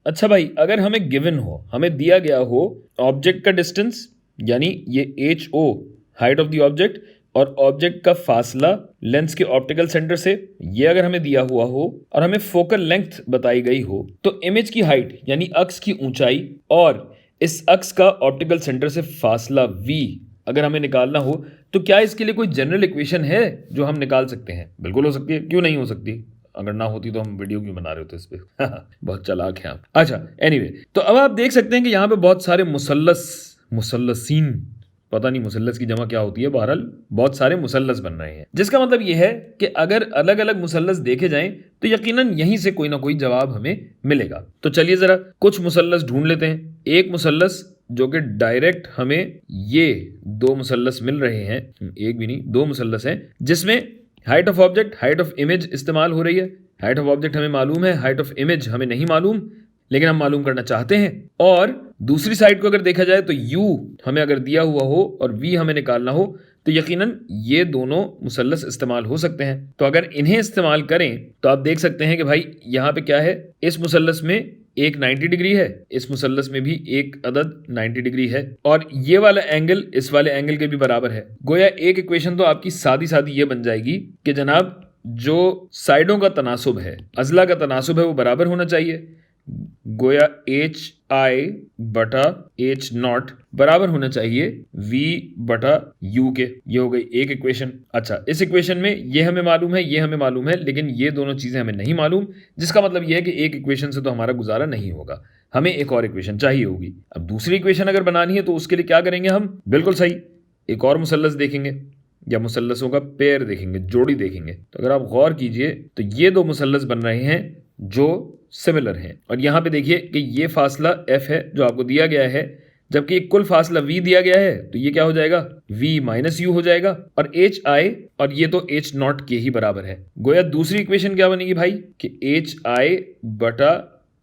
अच्छा भाई, अगर हमें गिवन हो, हमें दिया गया हो ऑब्जेक्ट का डिस्टेंस, यानी ये H O height of the object, और ऑब्जेक्ट का फासला लेंस के ऑप्टिकल सेंटर से, ये अगर हमें दिया हुआ हो और हमें फोकल लेंथ बताई गई हो, तो इमेज की हाइट यानी अक्स की ऊंचाई और इस अक्स का ऑप्टिकल सेंटर से फासला v अगर हमें निकालना हो, तो क्या इसके लिए कोई जनरल इक्वेशन है जो हम निकाल सकते हैं? बिल्कुल हो सकती है, क्यों नहीं हो सकती? अगर ना होती तो हम वीडियो क्यों बना रहे होते इस पे? बहुत चालाक हैं आप। अच्छा, एनीवे, तो अब आप देख सकते हैं कि यहाँ पे बहुत सारे मुसल्लसीन, पता नहीं मुसल्लस की जमा क्या होती है, बहरहाल बहुत सारे मुसल्लस बन रहे हैं, जिसका मतलब यह है कि अगर अलग अलग मुसल्लस देखे जाएं तो यकीनन यहीं से कोई ना कोई जवाब हमें मिलेगा। तो चलिए जरा कुछ मुसल्लस ढूंढ लेते हैं। एक मुसल्लस जो कि डायरेक्ट हमें, ये दो मुसल्लस मिल रहे हैं, एक भी नहीं, दो मुसल्लस हैं, जिसमें height of object, height of image इस्तेमाल हो रही है। हाइट ऑफ ऑब्जेक्ट हमें मालूम है, हाइट ऑफ इमेज हमें नहीं मालूम, लेकिन हम मालूम करना चाहते हैं। और दूसरी साइड को अगर देखा जाए तो u हमें अगर दिया हुआ हो और v हमें निकालना हो, तो यकीनन ये दोनों मुसल्लस इस्तेमाल हो सकते हैं। तो अगर इन्हें इस्तेमाल करें तो आप देख सकते हैं कि भाई यहाँ पे क्या है, इस मुसल्लस में एक 90 डिग्री है, इस मुसल्लस में भी एक अदद 90 डिग्री है, और ये वाला एंगल इस वाले एंगल के भी बराबर है। गोया एक इक्वेशन तो आपकी सादी सादी ये बन जाएगी कि जनाब जो साइडों का तनासुब है, अजला का तनासुब है, वो बराबर होना चाहिए। गोया एच आई बटा एच नॉट बराबर होना चाहिए v बटा u के। ये हो गई एक इक्वेशन। अच्छा, इस इक्वेशन में ये हमें मालूम है, ये हमें मालूम है, लेकिन ये दोनों चीजें हमें नहीं मालूम, जिसका मतलब ये है कि एक इक्वेशन से तो हमारा गुजारा नहीं होगा, हमें एक और इक्वेशन चाहिए होगी। अब दूसरी इक्वेशन अगर बनानी है तो उसके लिए क्या करेंगे हम? बिल्कुल सही, एक और मुसल्लस देखेंगे या मुसल्लसों का पेयर देखेंगे, जोड़ी देखेंगे। तो अगर आप गौर कीजिए तो ये दो मुसल्लस बन रहे हैं जो सिमिलर हैं, और यहां पे देखिए कि ये फासला f है जो आपको दिया गया है, जबकि कुल फासला v दिया गया है, तो ये क्या हो जाएगा? v माइनस यू हो जाएगा, और h आई, और ये तो h नॉट के ही बराबर है। गोया दूसरी इक्वेशन क्या बनेगी भाई कि h आई बटा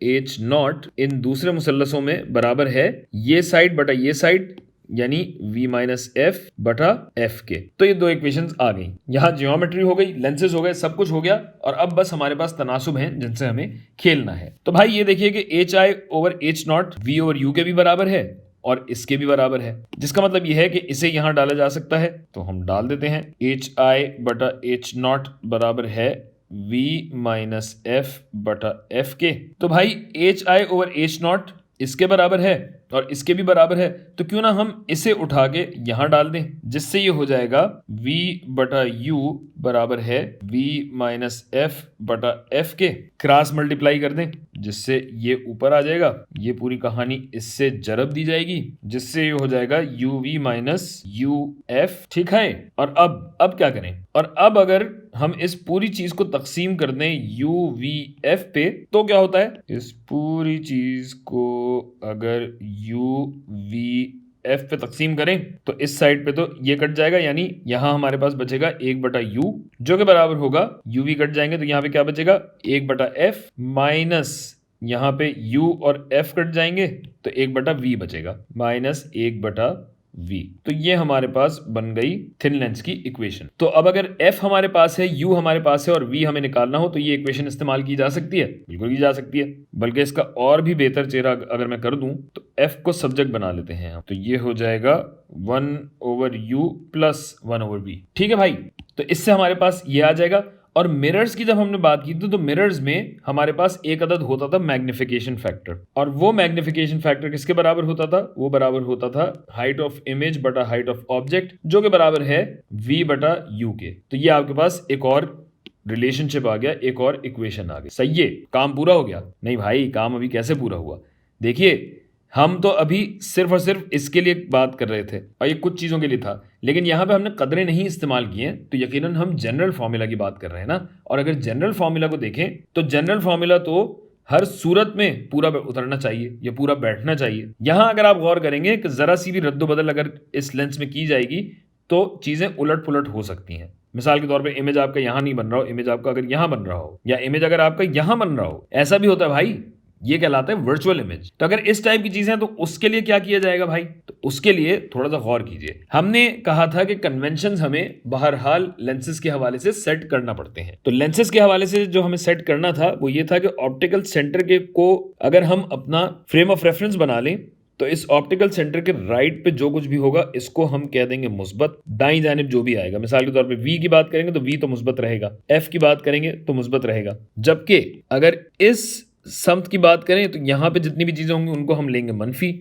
h नॉट इन दूसरे मुसल्लसों में बराबर है ये साइड बटा ये साइड, यानी v माइनस एफ बटा एफ के। तो ये दो इक्वेशंस आ गई। यहां जियोमेट्री हो गई, लेंसेज हो गए, सब कुछ हो गया, और अब बस हमारे पास तनासुब हैं जिनसे हमें खेलना है। तो भाई ये देखिए कि H I over H not v over u के भी बराबर है और इसके भी बराबर है, जिसका मतलब यह है कि इसे यहां डाला जा सकता है। तो हम डाल देते हैं, एच आई बटा एच नॉट बराबर है v माइनस एफ बटा एफ के। तो भाई H I over H not इसके बराबर है और इसके भी बराबर है, तो क्यों ना हम इसे उठा के यहां डाल दें, जिससे ये हो जाएगा v बटा u बराबर है v माइनस एफ बटा एफ के। क्रॉस मल्टीप्लाई कर दें जिससे ये ऊपर आ जाएगा, ये पूरी कहानी इससे जरब दी जाएगी, जिससे ये हो जाएगा uv माइनस uf। ठीक है, और अब क्या करें? और अब अगर हम इस पूरी चीज को तकसीम कर दें UVF पे, तो क्या होता है? इस पूरी चीज को अगर UVF पे तकसीम करें तो इस साइड पे तो ये कट जाएगा, यानी यहां हमारे पास बचेगा 1/u जो कि बराबर होगा, UV कट जाएंगे तो यहां पे क्या बचेगा? 1/f माइनस यहां पे u और f कट जाएंगे तो 1/v बचेगा, माइनस 1/v। तो ये हमारे पास बन गई थिन लेंस की इक्वेशन। तो अब अगर f हमारे पास है, u हमारे पास है और v हमें निकालना हो, तो ये इक्वेशन इस्तेमाल की जा सकती है? बिल्कुल की जा सकती है, बल्कि इसका और भी बेहतर चेहरा अगर मैं कर दूं तो f को सब्जेक्ट बना लेते हैं हम, तो ये हो जाएगा 1/u प्लस 1/v। ठीक है भाई, तो इससे हमारे पास ये आ जाएगा। और मिरर्स की जब हमने बात की थी तो मिरर्स में हमारे पास एक अदद होता था मैग्निफिकेशन फैक्टर, और वो मैग्निफिकेशन फैक्टर किसके बराबर होता था? वो बराबर होता था हाइट ऑफ इमेज बटा हाइट ऑफ ऑब्जेक्ट, जो कि बराबर है v बटा u के। तो ये आपके पास एक और रिलेशनशिप आ गया, एक और इक्वेशन आ गई। सही है, काम पूरा हो गया? नहीं भाई, काम अभी कैसे पूरा हुआ। देखिए, हम तो अभी सिर्फ और सिर्फ इसके लिए बात कर रहे थे और ये कुछ चीज़ों के लिए था, लेकिन यहाँ पे हमने कदरें नहीं इस्तेमाल की हैं, तो यकीनन हम जनरल फार्मूला की बात कर रहे हैं ना। और अगर जनरल फार्मूला को देखें तो जनरल फार्मूला तो हर सूरत में पूरा उतरना चाहिए, या पूरा बैठना चाहिए। यहाँ अगर आप गौर करेंगे कि ज़रा सी भी रद्दोबदल अगर इस लेंस में की जाएगी तो चीज़ें उलट पुलट हो सकती हैं। मिसाल के तौर पे इमेज आपका यहाँ नहीं बन रहा हो, इमेज आपका अगर यहाँ बन रहा हो, या इमेज अगर आपका यहाँ बन रहा हो, ऐसा भी होता है भाई। ये कहलाता है वर्चुअल इमेज। तो अगर इस टाइप की चीजें तो उसके लिए क्या किया जाएगा भाई, तो उसके लिए थोड़ा सा गौर कीजिए। हमने कहा था कि कन्वेंशंस हमें बहरहाल लेंसेज के हवाले से सेट करना पड़ते हैं। तो लेंसेज के हवाले से जो हमें सेट करना था वो ये था कि ऑप्टिकल सेंटर के को अगर हम अपना फ्रेम ऑफ रेफरेंस बना लें तो इस ऑप्टिकल सेंटर के राइट पे जो कुछ भी होगा इसको हम कह देंगे मुस्बत, दाईं जानिब जो भी आएगा, मिसाल के तौर पे V की बात करेंगे तो V तो मुस्बत रहेगा, F की बात करेंगे तो मुस्बत रहेगा। जबकि अगर इस समत की बात करें तो यहाँ पे जितनी भी चीजें होंगी उनको हम लेंगे मनफी।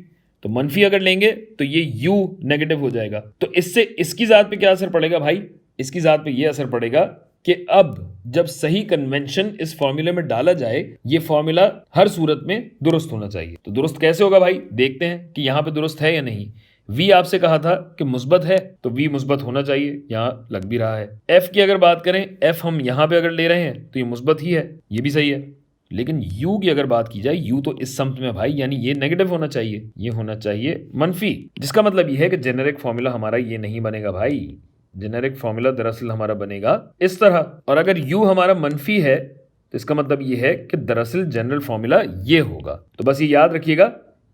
तो मनफी अगर लेंगे तो ये U नेगेटिव हो जाएगा। तो इससे इसकी जात पे क्या असर पड़ेगा भाई, इसकी जात पे ये असर पड़ेगा कि अब जब सही कन्वेंशन इस फॉर्मूले में डाला जाए ये फॉर्मूला हर सूरत में दुरुस्त होना चाहिए। तो दुरुस्त कैसे होगा भाई, देखते हैं कि यहां पे दुरुस्त है या नहीं। V आपसे कहा था कि मुस्बत है तो V मुस्बत होना चाहिए, यहां लग भी रहा है। F की अगर बात करें, F हम यहां पे अगर ले रहे हैं तो ये मुस्बत ही है, ये भी सही है। लेकिन U की अगर बात की जाए, U तो इस समत में भाई, यानी ये नेगेटिव होना चाहिए, ये होना चाहिए मनफी। जिसका मतलब ये है कि जेनेरिक फॉर्मूला हमारा ये नहीं बनेगा भाई। जेनेरिक फॉर्मूला दरअसल हमारा बनेगा इस तरह। और अगर U हमारा मनफी है तो इसका मतलब ये है कि दरअसल जनरल फॉर्मूला ये होगा। तो बस ये याद रखिएगा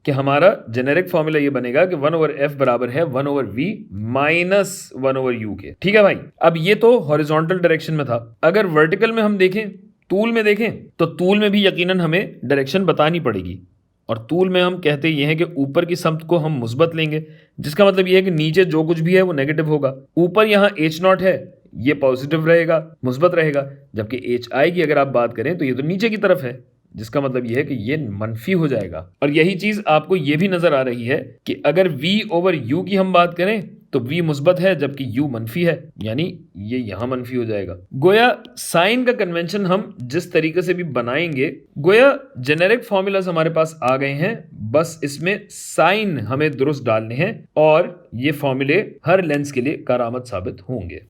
कि हमारा जेनेरिक फॉर्मूला ये बनेगा कि 1/f बराबर है 1/v माइनस 1/u के। ठीक है भाई, अब ये तो हॉरिजॉन्टल डायरेक्शन में था। अगर वर्टिकल में हम देखें, तूल में देखें, तो तूल में भी यकीनन हमें डायरेक्शन बतानी पड़ेगी। और तूल में हम कहते ये हैं कि ऊपर की समत को हम मुस्बत लेंगे, जिसका मतलब ये है कि नीचे जो कुछ भी है वो नेगेटिव होगा। ऊपर यहाँ H0 है, ये पॉजिटिव रहेगा, मुस्बत रहेगा। जबकि HI की अगर आप बात करें तो ये तो नीचे की तरफ है, जिसका मतलब ये है कि ये मनफी हो जाएगा। और यही चीज आपको ये भी नजर आ रही है कि अगर V/U की हम बात करें तो V मुस्बत है जबकि U मनफी है, यानी ये यहां मनफी हो जाएगा। गोया साइन का कन्वेंशन हम जिस तरीके से भी बनाएंगे, गोया जेनेरिक फॉर्मूलाज हमारे पास आ गए हैं, बस इसमें साइन हमें दुरुस्त डालने हैं और ये फॉर्मूले हर लेंस के लिए कारामद साबित होंगे।